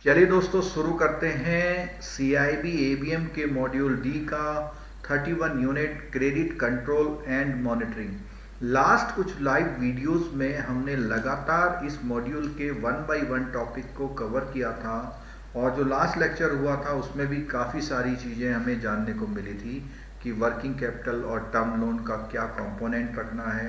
चलिए दोस्तों शुरू करते हैं CIB ABM के मॉड्यूल डी का 31 unit credit control and monitoring. Last कुछ लाइव वीडियोस में हमने लगातार इस मॉड्यूल के 1 बाय 1 टॉपिक को कवर किया था और जो लास्ट लेक्चर हुआ था उसमें भी काफ़ी सारी चीज़ें हमें जानने को मिली थी कि वर्किंग कैपिटल और टर्म लोन का क्या कंपोनेंट रखना है,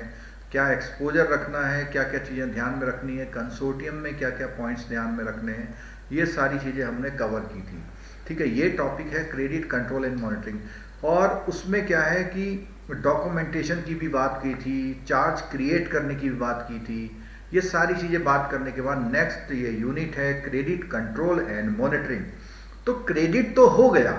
क्या एक्सपोजर रखना है, क्या क्या चीज़ें ध्यान में रखनी है, कंसोर्टियम में क्या क्या पॉइंट्स ध्यान में रखने हैं, ये सारी चीज़ें हमने कवर की थी। ठीक है, ये टॉपिक है क्रेडिट कंट्रोल एंड मॉनिटरिंग और उसमें क्या है कि डॉक्यूमेंटेशन की भी बात की थी, चार्ज क्रिएट करने की भी बात की थी। ये सारी चीज़ें बात करने के बाद नेक्स्ट ये यूनिट है क्रेडिट कंट्रोल एंड मॉनिटरिंग। तो क्रेडिट तो हो गया,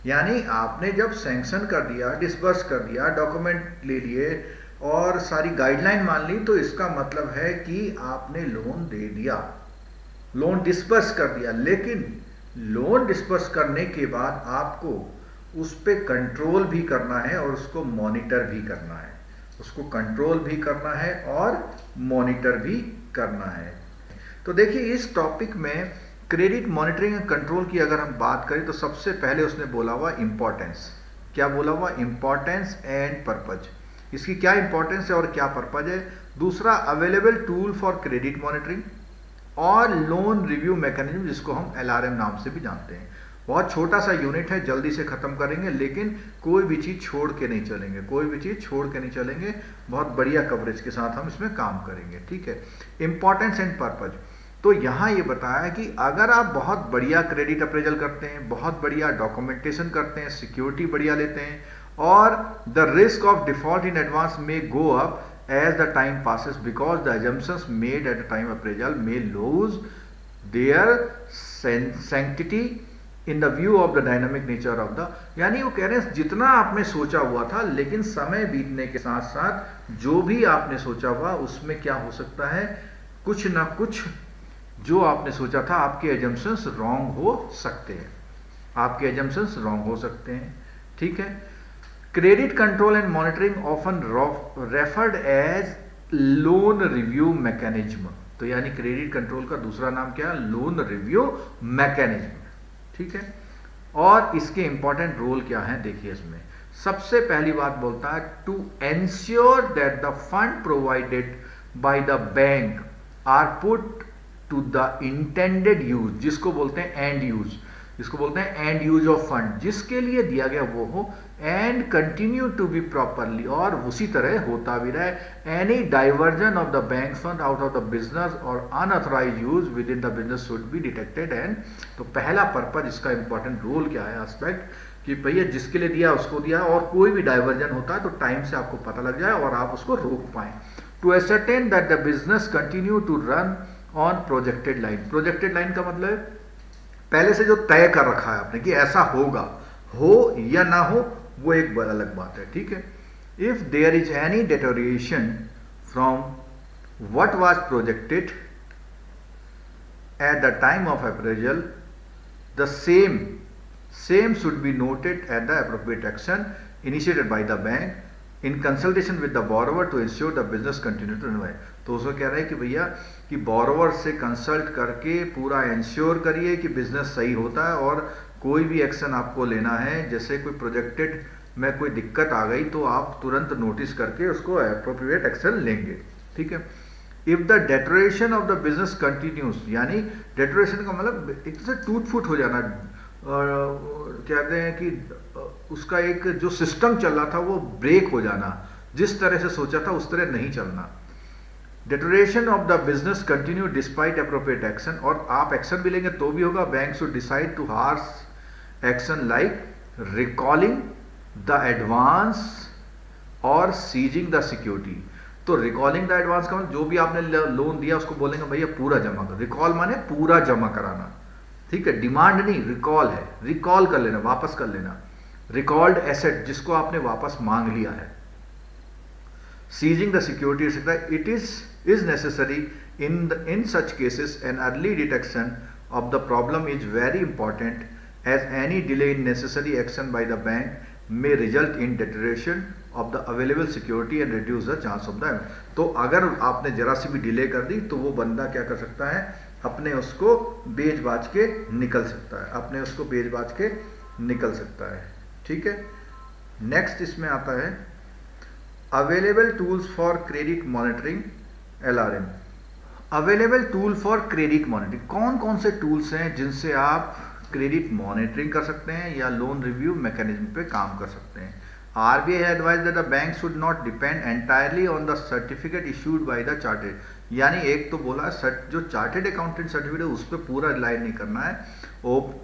यानी आपने जब सैंक्शन कर दिया, डिसबर्स कर दिया, डॉक्यूमेंट ले लिए और सारी गाइडलाइन मान ली, तो इसका मतलब है कि आपने लोन दे दिया, लोन डिस्पर्स कर दिया। लेकिन लोन डिस्पर्स करने के बाद आपको उस पर कंट्रोल भी करना है और उसको मॉनिटर भी करना है, उसको कंट्रोल भी करना है और मॉनिटर भी करना है। तो देखिए इस टॉपिक में क्रेडिट मॉनिटरिंग एंड कंट्रोल की अगर हम बात करें तो सबसे पहले उसने बोला हुआ इंपॉर्टेंस। क्या बोला हुआ? Importance and purpose. इसकी क्या इंपॉर्टेंस है और क्या पर्पज है। दूसरा available tool for credit monitoring और लोन रिव्यू मैकेनिज्म, जिसको हम LRM नाम से भी जानते हैं। बहुत छोटा सा यूनिट है, जल्दी से खत्म करेंगे, लेकिन कोई भी चीज़ छोड़ के नहीं चलेंगे, कोई भी चीज़ छोड़ के नहीं चलेंगे। बहुत बढ़िया कवरेज के साथ हम इसमें काम करेंगे। ठीक है, इंपॉर्टेंस एंड पर्पज। तो यहाँ ये बताया कि अगर आप बहुत बढ़िया क्रेडिट अप्रेजल करते हैं, बहुत बढ़िया डॉक्यूमेंटेशन करते हैं, सिक्योरिटी बढ़िया लेते हैं और the risk of default in advance में go up as the time passes because the assumptions made at the time appraisal may lose their sanctity in the view of the dynamic nature of the, यानी वो कह रहे हैं जितना आपने सोचा हुआ था, लेकिन समय बीतने के साथ साथ जो भी आपने सोचा हुआ उसमें क्या हो सकता है, कुछ ना कुछ जो आपने सोचा था आपके एजम्पशंस रॉन्ग हो सकते हैं, आपके एजम्पशंस रॉन्ग हो सकते हैं। ठीक है, credit control and monitoring often referred as loan review mechanism. तो यानी क्रेडिट कंट्रोल का दूसरा नाम क्या है? Loan review mechanism. ठीक है, और इसके इंपॉर्टेंट रोल क्या है देखिए इसमें। सबसे पहली बात बोलता है to ensure that the fund provided by the bank are put to the intended use, जिसको बोलते हैं एंड यूज, जिसको बोलते हैं एंड यूज ऑफ फंड, जिसके लिए दिया गया वो हो, and continue to be properly, और उसी तरह होता भी रहे। Any diversion of the bank fund out of the business और unauthorise use within the business should be detected. And तो पहला पर्पज, इसका इंपॉर्टेंट रोल क्या है, एस्पेक्ट, कि भैया जिसके लिए दिया उसको दिया, और कोई भी डाइवर्जन होता है तो टाइम से आपको पता लग जाए और आप उसको रोक पाए। To ascertain that the business continue to run on projected line. Projected line का मतलब पहले से जो तय कर रखा है आपने कि ऐसा होगा, हो या ना हो वो एक अलग बात है। ठीक है, if there is any deterioration from what was projected at the time of appraisal, the same should be noted at the appropriate action initiated by the bank in consultation with the borrower to insure the business continue to run. तो उसको कह रहा है कि भैया कि borrower से consult करके पूरा इंश्योर करिए कि बिजनेस सही होता है, और कोई भी एक्शन आपको लेना है, जैसे कोई प्रोजेक्टेड में कोई दिक्कत आ गई तो आप तुरंत नोटिस करके उसको एप्रोप्रिएट एक्शन लेंगे। ठीक है, if the deterioration of the business continues, यानी डेटोरेशन का मतलब एक तरह से टूट फूट हो जाना, कहते हैं कि उसका एक जो सिस्टम चल रहा था वो ब्रेक हो जाना, जिस तरह से सोचा था उस तरह नहीं चलना। Deterioration of the business continue despite appropriate action, और आप एक्शन भी लेंगे तो भी होगा। Bank should decide to harsh action like recalling the advance और सीजिंग द सिक्योरिटी। तो रिकॉलिंग द एडवांस का मतलब जो भी आपने लोन दिया उसको बोलेंगे भैया पूरा जमा कर। रिकॉल माने पूरा जमा कराना। ठीक है, डिमांड नहीं, रिकॉल है, रिकॉल कर लेना, वापस कर लेना। रिकॉल्ड एसेट, जिसको आपने वापस मांग लिया है। Seizing the security, it is necessary in such cases an early detection of the problem is very important, as any delay in necessary action by the bank may result in deterioration of the available security and reduce the chance of the। तो अगर आपने जरा सी भी delay कर दी तो वो बंदा क्या कर सकता है अपने उसको बेच बाच के निकल सकता है, अपने उसको बेच बाच के निकल सकता है। ठीक है, नेक्स्ट इसमें आता है available tools for credit monitoring, LRM। Available tool for credit monitoring, कौन कौन से टूल्स हैं जिनसे आप क्रेडिट मॉनिटरिंग कर सकते हैं या लोन रिव्यू मैकेनिज्म पे काम कर सकते हैं। RBI advise that the bank should not depend entirely on the certificate issued by the chartered, यानी एक तो बोला जो चार्टेड अकाउंटेंट सर्टिफिकेट है उस पर पूरा रिलाई नहीं करना है,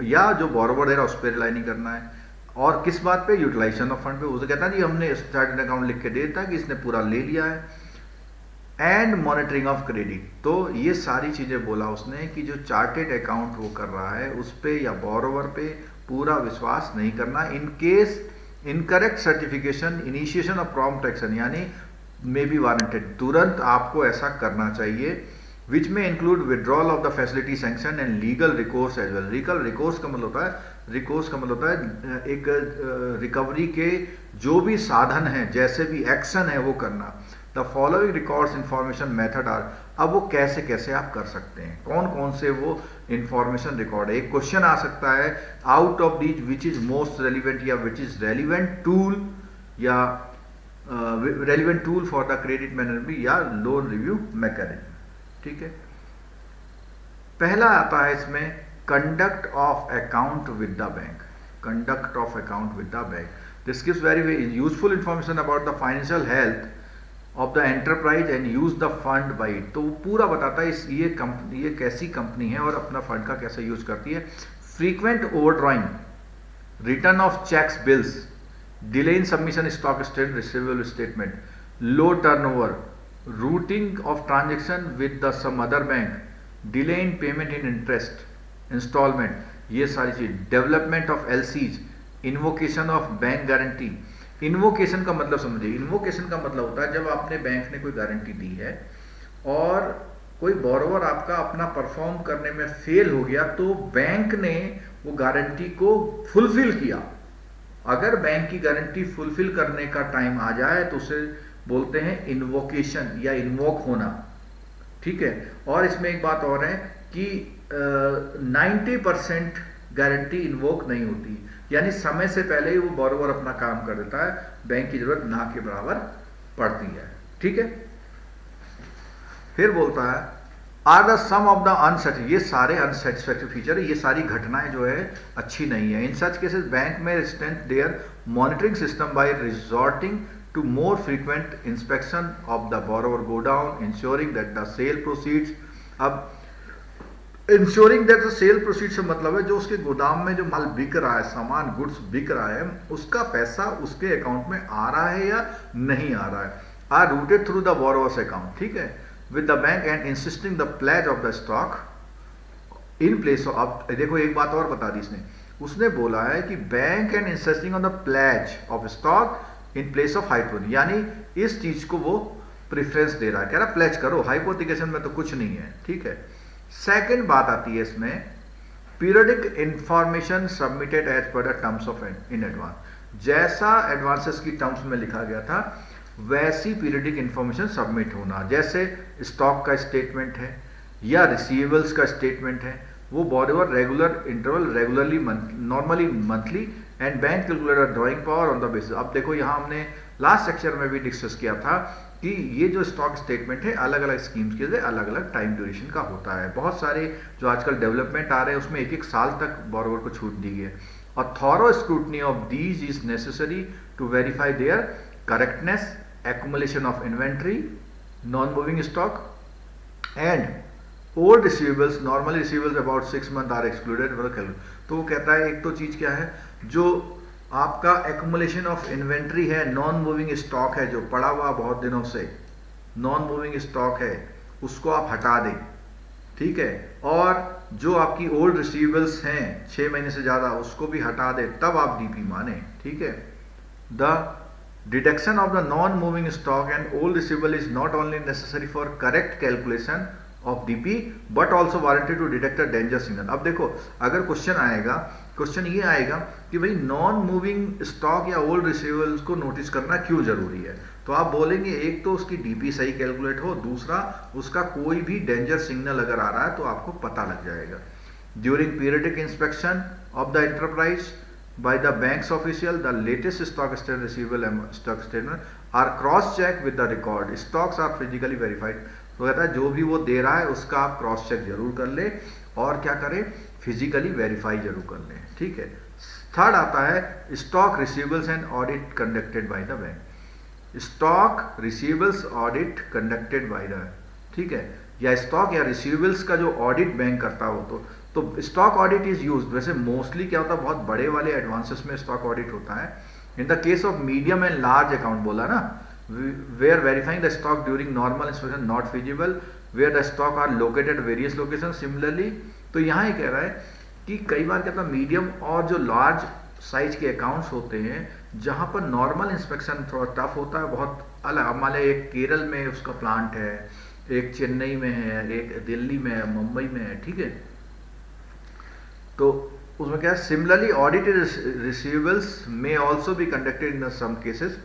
या जो बोरोवर दे रहा है उस पर रिलाई नहीं करना है। और किस बात पे, यूटिलाइजेशन ऑफ फंड पे। उसे कहता है जी हमने चार्टेड अकाउंट लिख के दे देता है कि इसने पूरा ले लिया है। एंड मॉनिटरिंग ऑफ क्रेडिट, तो ये सारी चीजें बोला उसने कि जो चार्टेड अकाउंट वो कर रहा है उस पे या बोरोवर पे पूरा विश्वास नहीं करना। In case incorrect certification initiation of prompt action, यानी मे बी वारंटेड, तुरंत आपको ऐसा करना चाहिए। विच में include withdrawal of the facility sanction and legal recourse as well. Legal recourse का मतलब होता है, रिकोर्स का मतलब होता है एक रिकवरी के जो भी साधन हैं, जैसे भी एक्शन है वो करना। The following records information method are, अब वो कैसे कैसे आप कर सकते हैं, कौन कौन से वो इंफॉर्मेशन रिकॉर्ड है। एक क्वेश्चन आ सकता है out of these which is most relevant, या विच इज रेलिवेंट टूल, या relevant tool for the credit management या लोन रिव्यू मैकेनिज्म। ठीक है, पहला आता है इसमें conduct of account with the bank. Conduct of account with the bank, this gives very useful information about the financial health of the enterprise and use the fund by it. तो वो पूरा बताता है ये कंपनी, ये कैसी company है और अपना फंड का कैसे यूज करती है। Frequent overdrawing, return of cheques bills, delay in submission stock statement receivable statement, low turnover, routing of transaction with the some other bank, delay in payment in interest instalment, ये सारी चीज। Development of LCs, invocation of bank guarantee. Invocation का मतलब समझिए, invocation का मतलब होता है जब आपने बैंक ने कोई गारंटी दी है और कोई बोरोवर आपका अपना परफॉर्म करने में फेल हो गया, तो बैंक ने वो गारंटी को फुलफिल किया। अगर बैंक की गारंटी फुलफिल करने का टाइम आ जाए तो उसे बोलते हैं इन्वोकेशन या इन्वोक होना। ठीक है, और इसमें एक बात और है कि 90% गारंटी इन्वोक नहीं होती, यानी समय से पहले ही वो बोरोवर अपना काम कर देता है, बैंक की जरूरत ना के बराबर पड़ती है। ठीक है, फिर बोलता है are the some of the unsatisfactory, ये सारे अनसेटिस्फैक्टरी फीचर, ये सारी घटनाएं जो है अच्छी नहीं है। इन सच केसेस बैंक में strength their monitoring system by resorting to more frequent inspection of the borrower go down, ensuring that the sale proceeds। अब ensuring that the sale proceeds से मतलब है जो उसके गोदाम में जो माल बिक रहा है, सामान गुड्स बिक रहा है, उसका पैसा उसके अकाउंट में आ रहा है या नहीं आ रहा है, are routed through the borrower's account. ठीक है, with the bank and insisting the pledge of the stock in place of. अब देखो एक बात और बता दी इसने, उसने बोला है कि bank and insisting on the pledge of stock in place of hypothecation, यानी इस चीज को वो प्रेफरेंस दे रहा है, कह रहा प्लेज करो, हाइपोथेकेशन में तो कुछ नहीं है। ठीक है, सेकंड बात आती है इसमें periodic information submitted as per the terms of in advance. जैसा एडवांसेस की टर्म्स में लिखा गया था वैसी पीरियडिक इंफॉर्मेशन सबमिट होना, जैसे स्टॉक का स्टेटमेंट है या रिसीवेबल्स का स्टेटमेंट है, वो borrower regular interval regularly normally monthly and bank calculator drawing power on the basis. अब देखो यहाँ हमने लास्ट सेक्शन में भी डिस्कस किया था कि ये जो स्टॉक स्टेटमेंट है अलग अलग स्कीम्स के लिए अलग अलग टाइम ड्यूरेशन का होता है। बहुत सारे जो आजकल डेवलपमेंट आ रहे हैं उसमें 1-1 साल तक बोरोवर को छूट दी है। और thorough scrutiny of these is necessary to verify their correctness, accumulation of inventory, non moving stock and old receivables. Normally receivables about 6 month are excluded. तो वो कहता है एक तो चीज क्या है, जो आपका एक्युमुलेशन ऑफ इन्वेंट्री है, नॉन मूविंग स्टॉक है जो पड़ा हुआ बहुत दिनों से, नॉन मूविंग स्टॉक है उसको आप हटा दें। ठीक है, और जो आपकी ओल्ड रिसीवेबल्स हैं 6 महीने से ज्यादा उसको भी हटा दें, तब आप डीपी माने। ठीक है, the deduction of the non moving stock and old receivable is not only necessary for correct calculation of DP but also warranted to detect a danger signal. अब देखो अगर क्वेश्चन आएगा, क्वेश्चन ये आएगा कि भाई नॉन मूविंग स्टॉक या old receivables को नोटिस करना क्यों जरूरी है, तो आप बोलेंगे एक तो उसकी डीपी सही कैलकुलेट हो, दूसरा उसका कोई भी डेंजर सिग्नल अगर आ रहा है तो आपको पता लग जाएगा। During periodic inspection of the enterprise by the bank's official, the latest stock statement receivable stock statement are cross check with the record. Stocks are physically verified. तो कहता है जो भी वो दे रहा है उसका आप क्रॉस चेक जरूर कर ले और क्या करें, फिजिकली वेरीफाई जरूर कर लें। ठीक है। थर्ड आता है stock receivables and audit conducted by the bank. Stock receivables audit conducted by the, ठीक है, या स्टॉक या रिसीवेबल्स का जो ऑडिट बैंक करता हो तो स्टॉक ऑडिट इज यूज्ड। वैसे मोस्टली क्या होता है, बहुत बड़े वाले एडवांसेस में स्टॉक ऑडिट होता है। In the case of medium and large account बोला ना, where verifying the stock during normal inspection not feasible, where the stock are located various location similarly. तो यहाँ ये कह रहा है कि कई बार क्या होता है, मीडियम और जो लार्ज साइज के अकाउंट्स होते हैं जहाँ पर नॉर्मल इंस्पेक्शन थोड़ा टफ होता है, बहुत अलग। मान लिया एक केरल में उसका प्लांट है, एक चेन्नई में है, एक दिल्ली में है, मुंबई में है, ठीक है। तो उसमें क्या है, सिमिलरली ऑडिटेड रिसीवेबल्स में ऑल्सो भी कंडक्टेड इन सम केसेस।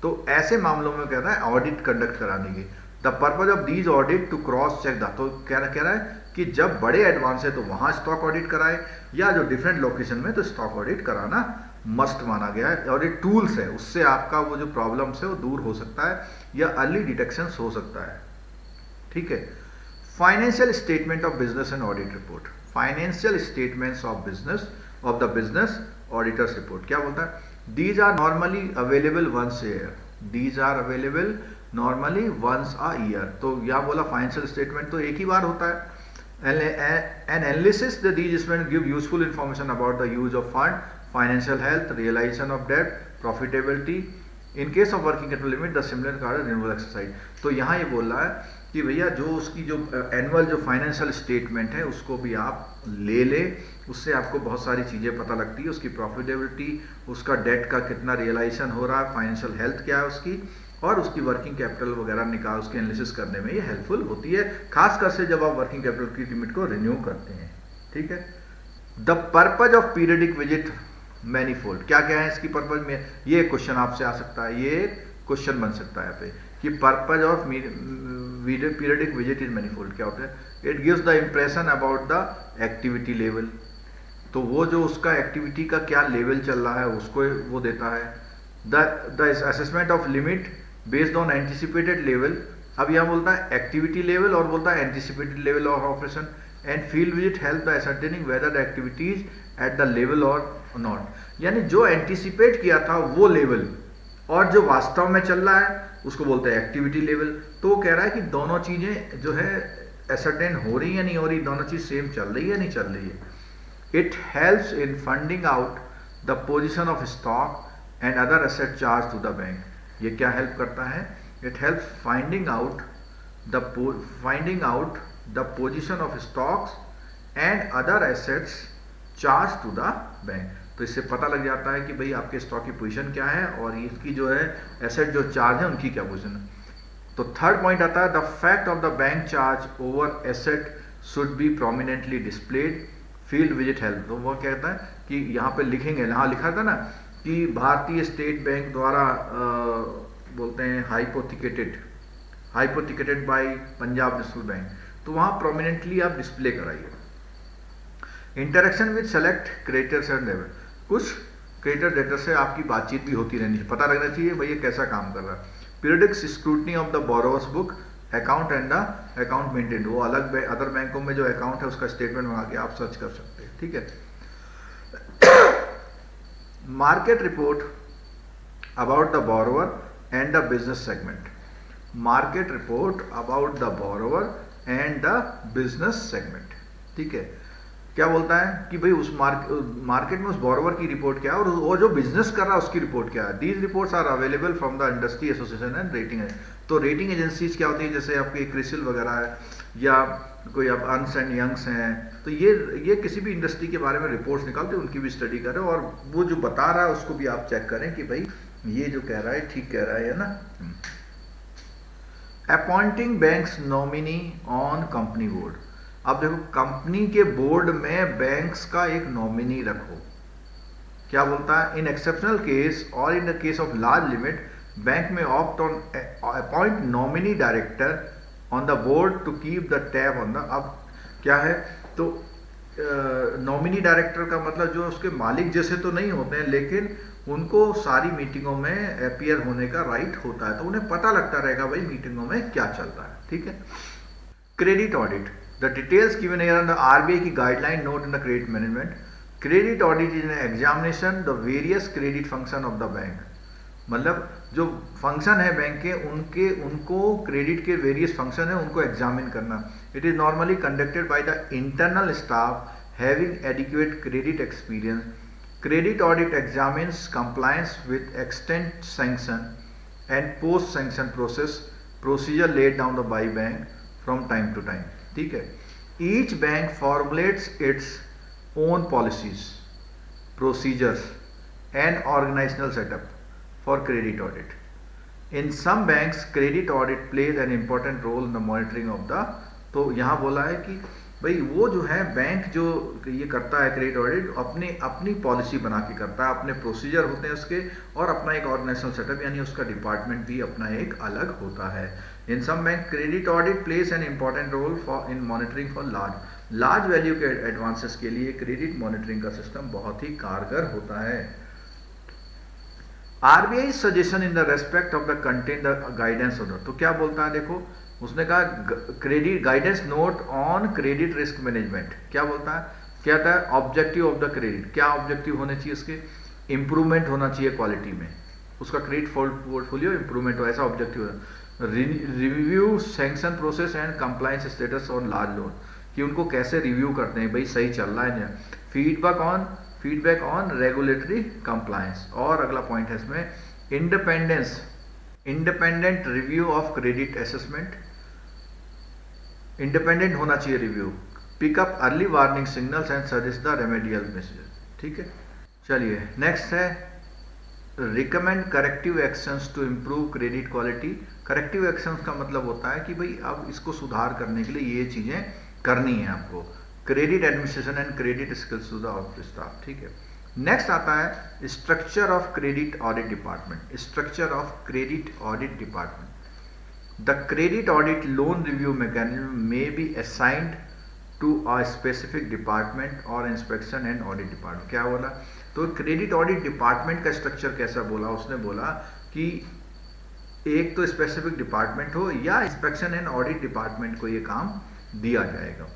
तो ऐसे मामलों में कहता है ऑडिट कंडक्ट कराने की। The purpose of these audit to cross check the, तो कह रहा है कि जब बड़े एडवांस है तो वहां स्टॉक ऑडिट कराए, या जो डिफरेंट लोकेशन में तो स्टॉक ऑडिट कराना मस्ट माना गया है। और ये टूल्स है, उससे आपका वो जो प्रॉब्लम्स है वो दूर हो सकता है या अर्ली डिटेक्शन हो सकता है। ठीक है। Financial statement of business and audit report. Financial statements of the business auditors report क्या बोलता है, these are normally available once a year. These are available normally once a year. तो यह बोला फाइनेंशियल स्टेटमेंट तो एक ही बार होता है। An analysis that these statements give useful information about the use of fund, financial health, realization of debt, profitability. In case of working capital limit, the similar card renewal exercise. तो यहाँ ये बोल रहा है कि भैया जो उसकी जो एनुअल जो फाइनेंशियल स्टेटमेंट है उसको भी आप ले ले, उससे आपको बहुत सारी चीज़ें पता लगती है, उसकी प्रॉफिटेबिलिटी, उसका डेट का कितना रियलाइजेशन हो रहा है, फाइनेंशियल हेल्थ क्या है उसकी, और उसकी वर्किंग कैपिटल वगैरह निकाल उसके एनालिसिस करने में ये हेल्पफुल होती है, खासकर से जब आप वर्किंग कैपिटल की लिमिट को रिन्यू करते हैं। ठीक है। The purpose of periodic visit manifold, क्या क्या है इसकी पर्पज में, ये क्वेश्चन आपसे आ सकता है, ये क्वेश्चन बन सकता है यहाँ पे कि purpose of periodic visit is manifold क्या होता है। It gives the impression about the activity level, तो वो जो उसका एक्टिविटी का क्या लेवल चल रहा है उसको वो देता है। The assessment of limit based on anticipated level, अब यहाँ बोलता है एक्टिविटी लेवल और बोलता है anticipated level of operation. And field visit help the ascertaining whether the activities at the level और नॉट, यानी जो एंटिसिपेट किया था वो लेवल और जो वास्तव में चल रहा है उसको बोलते हैं एक्टिविटी लेवल। तो वो कह रहा है कि दोनों चीजें जो है असर्टेन हो रही है नहीं हो रही, दोनों चीज सेम चल रही है नहीं चल रही है। It helps in funding out the position of stock and other asset charge to the bank. ये क्या हेल्प करता है, it helps finding out the position of stocks and other assets charge to the bank. तो इससे पता लग जाता है कि भाई आपके स्टॉक की पोजीशन क्या है और इसकी जो है एसेट जो चार्ज है उनकी क्या पोजीशन है। तो थर्ड पॉइंट आता है the fact of the bank charge over asset should be prominently displayed, field visit help. तो वो कहता है कि यहाँ पे लिखेंगे, यहाँ लिखा था ना कि भारतीय स्टेट बैंक द्वारा बोलते हैं हाइपोथिकेटेड बाय पंजाब नेशनल बैंक, तो वहाँ प्रोमिनेंटली आप डिस्प्ले कराइए। Interaction with select creditors and debtor, कुछ क्रेडिटर डेटर से आपकी बातचीत भी होती रहनी चाहिए, पता लगना चाहिए भाई ये कैसा काम कर रहा है। Periodic scrutiny of the borrowers book account and the account maintain, वो अलग अदर बैंकों में जो अकाउंट है उसका स्टेटमेंट मंगा के आप सर्च कर सकते हैं। ठीक है। Market report about the borrower and the business segment. Market report about the borrower and the business segment. ठीक है। क्या बोलता है कि भाई उस मार्केट में उस बोरोवर की रिपोर्ट क्या है और वो जो बिजनेस कर रहा है उसकी रिपोर्ट क्या है। These reports are available from the industry association and rating. तो रेटिंग एजेंसीज क्या होती है, जैसे आपकी क्रिसिल वगैरह है या कोई आप अर्न्स्ट एंड यंग्स हैं, तो ये किसी भी इंडस्ट्री के बारे में रिपोर्ट्स निकालते हैं, उनकी भी स्टडी करें और वो जो बता रहा है उसको भी आप चेक करें कि भाई ये जो कह रहा है ठीक कह रहा है ना। Appointing banks nominee on company board. अब देखो कंपनी के बोर्ड में बैंक्स का एक नॉमिनी रखो। क्या बोलता है, इन एक्सेप्शनल केस और in the case of large limit bank में opt on appoint nominee director on the board to keep the tab on the. अब क्या है, तो नॉमिनी डायरेक्टर का मतलब जो उसके मालिक जैसे तो नहीं होते हैं, लेकिन उनको सारी मीटिंगों में अपीयर होने का राइट होता है, तो उन्हें पता लगता रहेगा भाई मीटिंगों में क्या चल रहा है। ठीक है। Credit audit, the details given here on the RBI की guideline note in the credit management. Credit audit is an examination the various credit function of the bank. मतलब जो फंक्शन है बैंक के उनको क्रेडिट के वेरियस फंक्शन है उनको examine करना। It is normally conducted by the internal staff having adequate credit experience. Credit audit examines compliance with extent sanction and post sanction procedure laid down the by bank from time to time. ठीक है। Each bank formulates its own policies, procedures and organisational setup for credit audit. In some banks, credit audit plays an important role in the monitoring of the। तो यहाँ बोला है कि भाई वो जो है बैंक जो ये करता है क्रेडिट ऑडिट, अपनी पॉलिसी बना के करता है, अपने प्रोसीजर होते हैं उसके, और अपना एक ऑर्गेनाइजेशनल सेटअप यानी उसका डिपार्टमेंट भी अपना एक अलग होता है। In some bank credit audit plays an important role for in monitoring for large value के एडवांसेस के लिए क्रेडिट मॉनिटरिंग का सिस्टम बहुत ही कारगर होता है। RBI suggestion in the respect of the content the guidance order. तो क्या बोलता है देखो, उसने कहा credit guidance note on credit risk management. क्या बोलता है, क्या था ऑब्जेक्टिव ऑफ द क्रेडिट, क्या ऑब्जेक्टिव होने चाहिए उसके, इंप्रूवमेंट होना चाहिए क्वालिटी में, उसका क्रेडिट पोर्टफोलियो इंप्रूवमेंट हो, ऐसा ऑब्जेक्टिव है। Review sanction process and compliance status on large loan, कि उनको कैसे रिव्यू करते हैं भाई सही चल रहा है ना। Feedback on regulatory compliance. और अगला पॉइंट है इसमें independent review of credit assessment, independent होना चाहिए review. Pick up early warning signals and suggest the remedial message. ठीक है। चलिए नेक्स्ट है recommend corrective actions to improve credit quality. Corrective actions का मतलब होता है कि भाई अब इसको सुधार करने के लिए ये चीजें करनी है आपको। Credit administration and credit skills to the office staff. ठीक है। नेक्स्ट आता है structure of credit audit department. Structure of credit audit department, the credit audit loan review mechanism may be assigned to a specific department और inspection and audit department. क्या बोला, तो credit audit department का structure कैसा बोला, उसने बोला कि एक तो स्पेसिफिक डिपार्टमेंट हो या इंस्पेक्शन एंड ऑडिट डिपार्टमेंट को ये काम दिया जाएगा।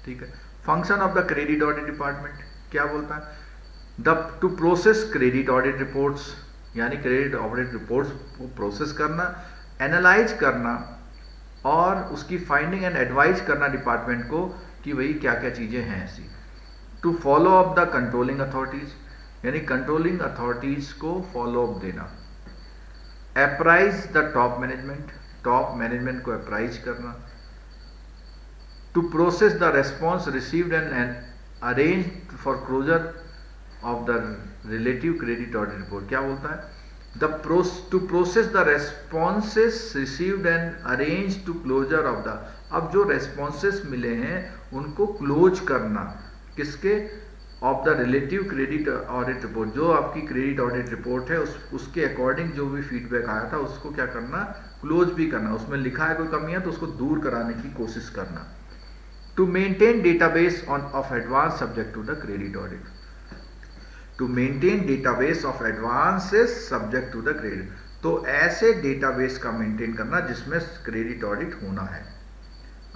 ठीक है। Function of the credit audit department क्या बोलता है, the to process credit audit reports, यानी क्रेडिट ऑडिट रिपोर्ट्स को प्रोसेस करना, एनालाइज करना और उसकी फाइंडिंग एंड एडवाइज करना डिपार्टमेंट को कि भाई क्या क्या चीजें हैं ऐसी। To follow up the controlling authorities, यानी कंट्रोलिंग अथॉरिटीज को फॉलो अप देना। Apprise the top management, top management को अप्राइज करना। To process the response received and arranged for closure of the relative credit audit report। क्या बोलता है, to process the responses received and arranged to closure of the। अब जो responses मिले हैं उनको क्लोज करना, किसके, of the relative credit audit report. जो आपकी क्रेडिट ऑडिट रिपोर्ट है उसके अकॉर्डिंग जो भी फीडबैक आया था उसको क्या करना, क्लोज भी करना। उसमें लिखा है कोई कमी है तो उसको दूर कराने की कोशिश करना। To maintain database of advance subject to the credit audit, to maintain database of advances subject to the credit। तो ऐसे डेटाबेस का मेंटेन करना जिसमें क्रेडिट ऑडिट होना है।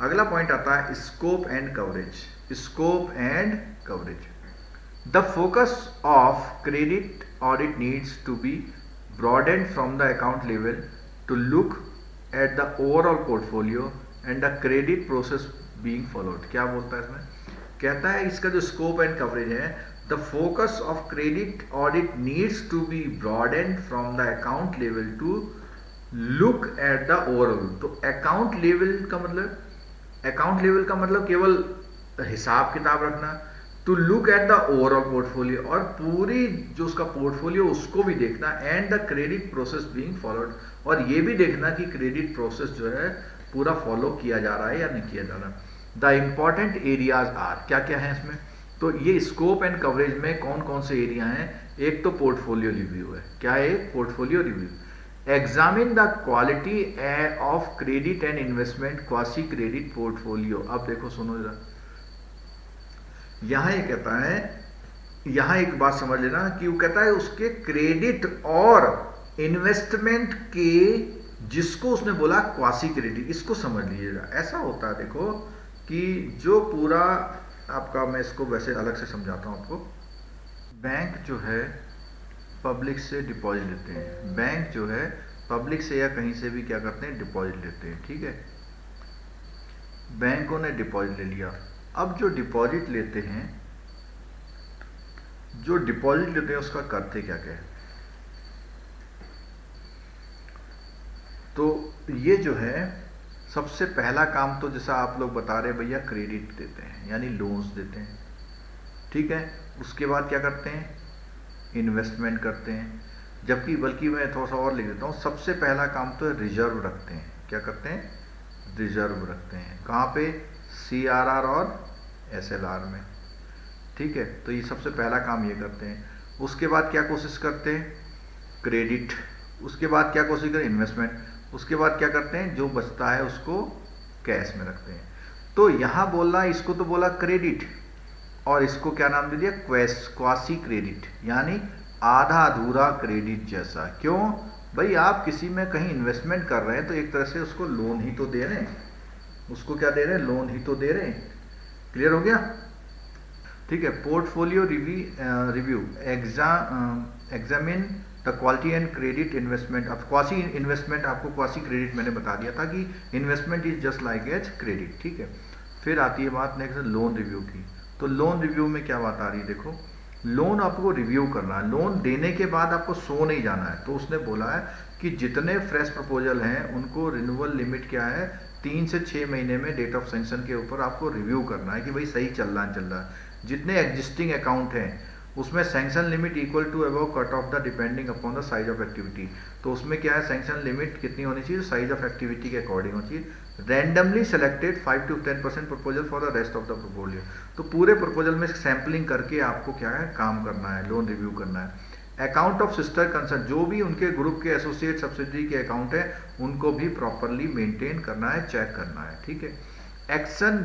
अगला पॉइंट आता है scope and coverage. Scope and coverage, the focus of credit audit needs to be broadened from the account level to look at the overall portfolio and the credit process being followed। क्या बोलता है इसमें, कहता है इसका जो scope and coverage है, the focus of credit audit needs to be broadened from the account level to look at the overall. तो अकाउंट लेवल का मतलब केवल हिसाब किताब रखना, to look at the overall portfolio, और पूरी जो उसका पोर्टफोलियो उसको भी देखना, and the credit process being followed, और ये भी देखना कि क्रेडिट प्रोसेस जो है पूरा फॉलो किया जा रहा है या नहीं किया जा रहा। द इंपॉर्टेंट एरियाज आर, क्या क्या है इसमें, तो ये स्कोप एंड कवरेज में कौन कौन से एरिया हैं। एक तो पोर्टफोलियो रिव्यू है, क्या है, portfolio review. Examine the quality of credit and investment quasi credit portfolio. अब देखो सुनो जरा, यहां ये कहता है, यहां एक बात समझ लेना कि वो कहता है उसके क्रेडिट और इन्वेस्टमेंट के, जिसको उसने बोला क्वासी क्रेडिट, इसको समझ लीजिएगा। ऐसा होता है देखो कि जो पूरा आपका, मैं इसको वैसे अलग से समझाता हूं आपको। बैंक जो है पब्लिक से डिपॉजिट लेते हैं, बैंक जो है पब्लिक से या कहीं से भी क्या करते हैं, डिपॉजिट लेते हैं, ठीक है। बैंकों ने डिपॉजिट ले लिया। अब जो डिपॉजिट लेते हैं, जो डिपॉजिट लेते हैं उसका करते क्या क्या है, तो ये जो है सबसे पहला काम तो जैसा आप लोग बता रहे भैया, क्रेडिट देते हैं यानी लोन्स देते हैं, ठीक है। उसके बाद क्या करते हैं, इन्वेस्टमेंट करते हैं। जबकि बल्कि मैं थोड़ा सा और लिख देता हूँ, सबसे पहला काम तो है रिजर्व रखते हैं। क्या करते हैं, रिजर्व रखते हैं। कहाँ पे, CRR और SLR में, ठीक है। तो ये सबसे पहला काम ये करते हैं। उसके बाद क्या कोशिश करते हैं, क्रेडिट। उसके बाद क्या कोशिश करें, इन्वेस्टमेंट। उसके बाद क्या करते हैं, जो बचता है उसको कैश में रखते हैं। तो यहाँ बोलना, इसको तो बोला क्रेडिट, और इसको क्या नाम दे दिया, क्वासी क्रेडिट, यानी आधा अधूरा क्रेडिट जैसा। क्यों भाई, आप किसी में कहीं इन्वेस्टमेंट कर रहे हैं तो एक तरह से उसको लोन ही तो दे रहे हैं, उसको क्या दे रहे हैं, लोन ही तो दे रहे हैं। क्लियर हो गया, ठीक है। Portfolio review, examine the quality and credit investment. अब क्वासी इन्वेस्टमेंट, आपको क्वासी क्रेडिट मैंने बता दिया था कि investment is just like as credit, ठीक है। फिर आती है बात नेक्स्ट लोन रिव्यू की। तो लोन रिव्यू में क्या बात आ रही है, देखो लोन आपको रिव्यू करना है, लोन देने के बाद आपको सो नहीं जाना है। तो उसने बोला है कि जितने फ्रेश प्रपोजल हैं उनको रिन्यूअल लिमिट क्या है, 3 से 6 महीने में डेट ऑफ सैंक्शन के ऊपर आपको रिव्यू करना है कि भाई सही चल रहा है। जितने एग्जिस्टिंग अकाउंट हैं उसमें sanction limit equal to above cut off the depending upon the size of activity. तो उसमें क्या है, सैंक्शन लिमिट कितनी होनी चाहिए, साइज ऑफ एक्टिविटी के अकॉर्डिंग होनी चाहिए। Randomly selected 5 to 10% proposal for the rest of the proposal. तो पूरे प्रपोजल में सैम्पलिंग करके आपको क्या है, काम करना है, लोन रिव्यू करना है। अकाउंट ऑफ सिस्टर कंसर्न, जो भी उनके ग्रुप के एसोसिएट सब्सिडरी के अकाउंट है उनको भी प्रॉपरली मेंटेन करना है, चेक करना है, ठीक है। Action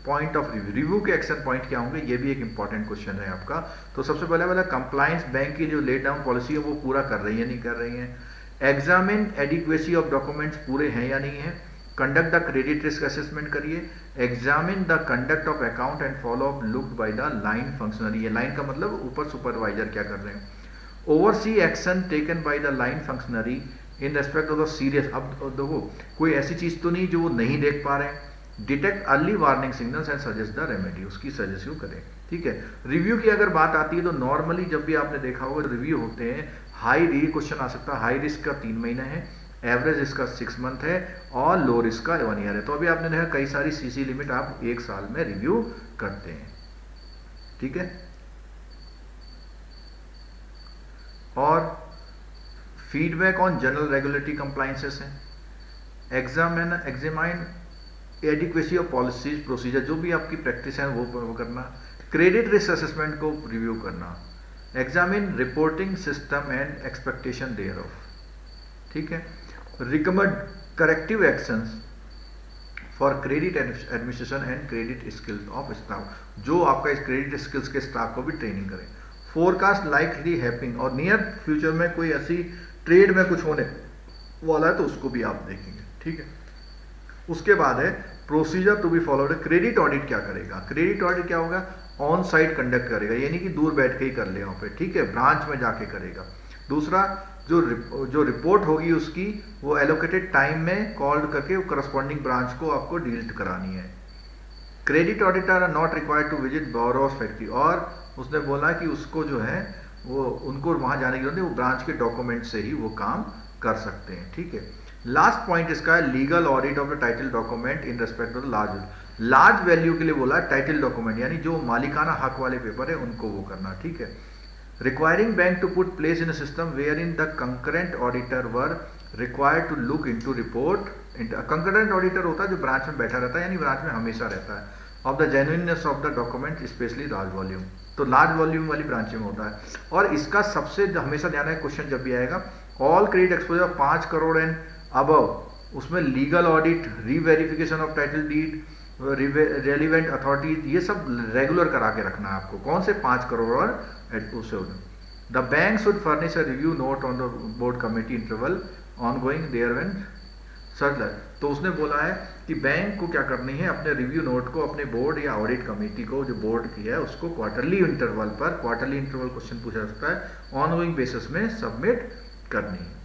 point of review, review के एक्शन पॉइंट क्या होंगे, ये भी एक इंपॉर्टेंट क्वेश्चन है आपका। तो सबसे पहले वाला कंप्लायंस, बैंक की जो लेट डाउन पॉलिसी है वो पूरा कर रही है नहीं कर रही है। एग्जामिन एडिक्वेसी ऑफ डॉक्यूमेंट्स, पूरे हैं या नहीं है। Conduct the credit risk assessment करिए। Examine the conduct of account and follow up looked by the line functionary. ये लाइन का मतलब ऊपर सुपरवाइजर क्या कर रहे हैं। Oversee action taken by the line functionary in respect of the serious. अब देखो कोई ऐसी चीज तो नहीं जो वो नहीं देख पा रहे हैं। Detect early warning signals and suggest the remedy, उसकी सजेस्ट करें, ठीक है। रिव्यू की अगर बात आती है तो नॉर्मली जब भी आपने देखा होगा रिव्यू होते हैं, हाई रिस्क क्वेश्चन आ सकता है, हाई रिस्क का 3 महीना है, एवरेज इसका 6 मंथ है और लो रिस्क का 1 ईयर है। तो अभी आपने देखा कई सारी सीसी लिमिट आप 1 साल में रिव्यू करते हैं, ठीक है। और feedback on general regulatory compliances है। Examine adequacy of policies procedure, जो भी आपकी प्रैक्टिस है वो करना। क्रेडिट रिस्क असेसमेंट को रिव्यू करना। Examine reporting system and expectation thereof, ठीक है। Recommend corrective actions for credit administration and credit skills of staff, जो आपका इस क्रेडिट स्किल्स के स्टाफ को भी ट्रेनिंग करें। फोरकास्ट लाइकली हैपनिंग, और नियर फ्यूचर में कोई ऐसी ट्रेड में कुछ होने वाला है तो उसको भी आप देखेंगे, ठीक है। उसके बाद है procedure to be followed. Credit audit क्या करेगा, क्रेडिट ऑडिट क्या होगा, ऑन साइट कंडक्ट करेगा, यानी कि दूर बैठ के ही कर ले वहाँ पे, ठीक है, ब्रांच में जाके करेगा। दूसरा जो रिपोर्ट होगी उसकी वो एलोकेटेड टाइम में कॉल करके करस्पॉन्डिंग ब्रांच को आपको डील करानी है। Credit auditor are not required to visit borrowers factory, और उसने बोला कि उसको जो है वो उनको वहाँ जाने की जरूरत नहीं, वो ब्रांच के डॉक्यूमेंट से ही वो काम कर सकते हैं, ठीक है। लास्ट पॉइंट इसका है legal audit of the title document in respect of large value के लिए बोला टाइटल डॉक्यूमेंट, यानी जो मालिकाना हक वाले पेपर है उनको वो करना, ठीक है। Requiring bank to put place in a system where in the concurrent auditor were required to look into report. Concurrent auditor होता है जो ब्रांच में बैठा रहता है, यानी ब्रांच में हमेशा रहता है, of the genuineness of the document specially large volume. तो लार्ज वॉल्यूम वाली ब्रांचें में होता है। और इसका सबसे हमेशा ध्यान है क्वेश्चन जब भी आएगा all credit exposure 5 crore and above, उसमें legal audit, reverification of title deed, relevant authorities, ये सब रेगुलर करा के रखना है आपको। कौन से 5 करोड़ और उससे the bank should furnish a review note on the board committee interval on going there when circular. तो उसने बोला है कि बैंक को क्या करनी है, अपने रिव्यू नोट को अपने बोर्ड या ऑडिट कमेटी को, जो बोर्ड की है, उसको क्वार्टरली इंटरवल क्वेश्चन पूछा सकता है, ऑन गोइंग बेसिस में सबमिट करनी है।